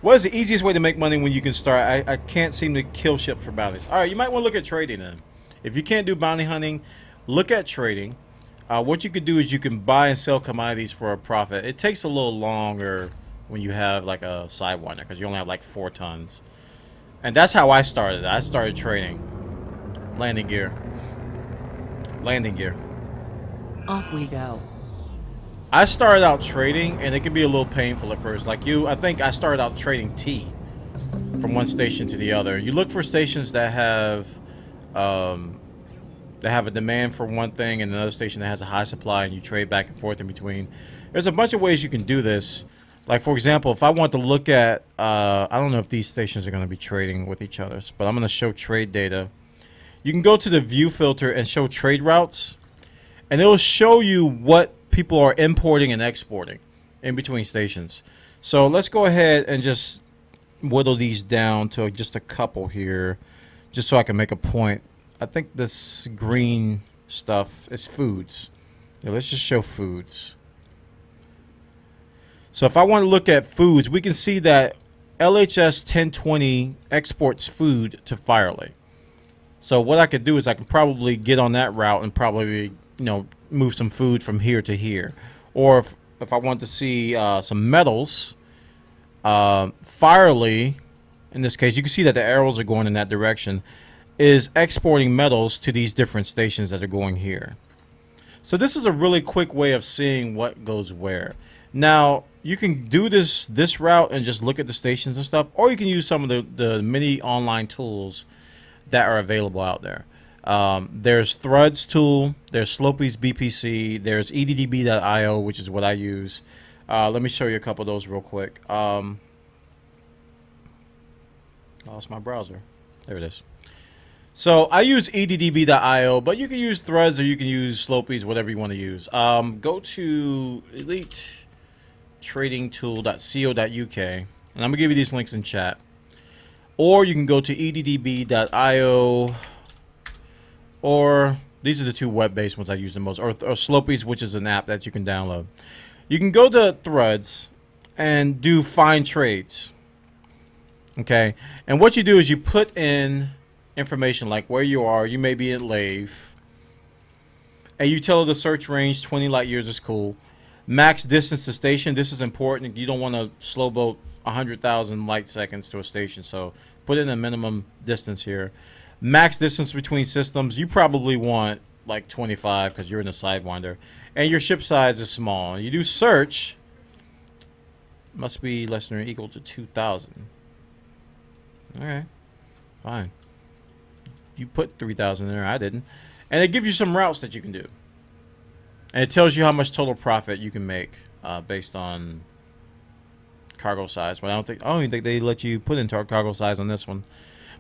What is the easiest way to make money when you can start? I can't seem to kill ships for bounties. All right, you might want to look at trading then. If you can't do bounty hunting, look at trading. What you could do is you can buy and sell commodities for a profit. It takes a little longer when you have like a Sidewinder because you only have like 4 tons. And that's how I started. I started trading. Landing gear. Landing gear. Off we go. I started out trading, and it can be a little painful at first. Like you, I think I started out trading tea from one station to the other. You look for stations that have a demand for one thing and another station that has a high supply, and you trade back and forth in between. There's a bunch of ways you can do this. Like, for example, if I want to look at, I don't know if these stations are going to be trading with each other, but I'm going to show trade data. You can go to the view filter and show trade routes, and it'll show you what people are importing and exporting in between stations. So let's go ahead and just whittle these down to just a couple here, just so I can make a point. I think this green stuff is foods. Yeah, let's just show foods. So if I want to look at foods, we can see that LHS 1020 exports food to Firelake. So what I could do is I can probably get on that route and probably, move some food from here to here. Or if I want to see some metals, Firelake, in this case, you can see that the arrows are going in that direction, is exporting metals to these different stations that are going here. So this is a really quick way of seeing what goes where. Now, you can do this route and just look at the stations and stuff, or you can use some of the many online tools that are available out there. There's Threads tool, there's Slopey's BPC, there's EDDB.io, which is what I use. Let me show you a couple of those real quick. Lost my browser. There it is. So I use EDDB.io, but you can use Threads or you can use Slopey's, whatever you want to use. Go to elitetradingtool.co.uk, and I'm going to give you these links in chat. Or you can go to EDDB.io, or these are the two web-based ones I use the most, or Slopey's, which is an app that you can download. You can go to Threads and do find trades. Okay, and what you do is you put in information like where you are. You may be in Lave, and you tell it the search range 20 light years is cool. Max distance to station. This is important. You don't want to slow boat 100,000 light seconds to a station, so put in a minimum distance here. Max distance between systems. You probably want like 25 because you're in a Sidewinder, and your ship size is small. You do search. Must be less than or equal to 2,000. All right, fine. You put 3,000 in there. I didn't. And it gives you some routes that you can do. And it tells you how much total profit you can make based on cargo size. But I don't even think they let you put in cargo size on this one.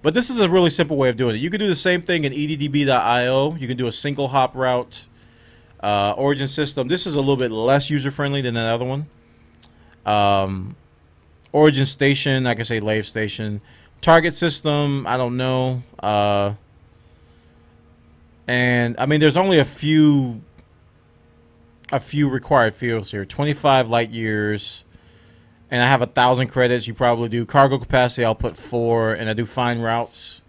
But this is a really simple way of doing it. You can do the same thing in EDDB.io. You can do a single hop route. Origin system. This is a little bit less user-friendly than that other one. Origin station. I can say Lave station. Target system. I don't know. And I mean, there's only a few required fields here. 25 light years, and I have 1,000 credits. You probably do cargo capacity. I'll put 4, and I do find routes,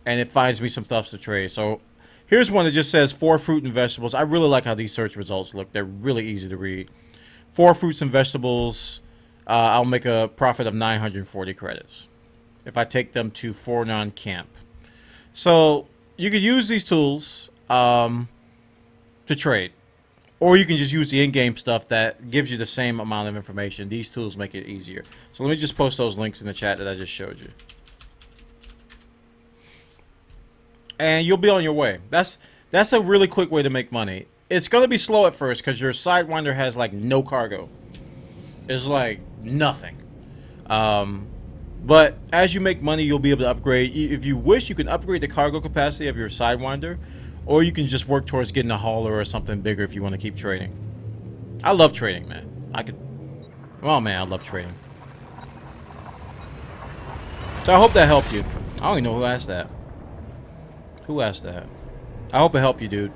and it finds me some stuff to trade. So here's one that just says 4 fruit and vegetables. I really like how these search results look. They're really easy to read. 4 fruits and vegetables. I'll make a profit of 940 credits if I take them to Fornon Camp. So you could use these tools to trade, or you can just use the in-game stuff that gives you the same amount of information. These tools make it easier. So let me just post those links in the chat that I just showed you, and you'll be on your way. That's a really quick way to make money. It's going to be slow at first because your Sidewinder has like no cargo. It's like nothing. But as you make money, you'll be able to upgrade. If you wish, you can upgrade the cargo capacity of your Sidewinder, or you can just work towards getting a hauler or something bigger if you want to keep trading. I love trading, man. Oh man, I love trading. So I hope that helped you. I don't even know who asked that. Who asked that? I hope it helped you, dude.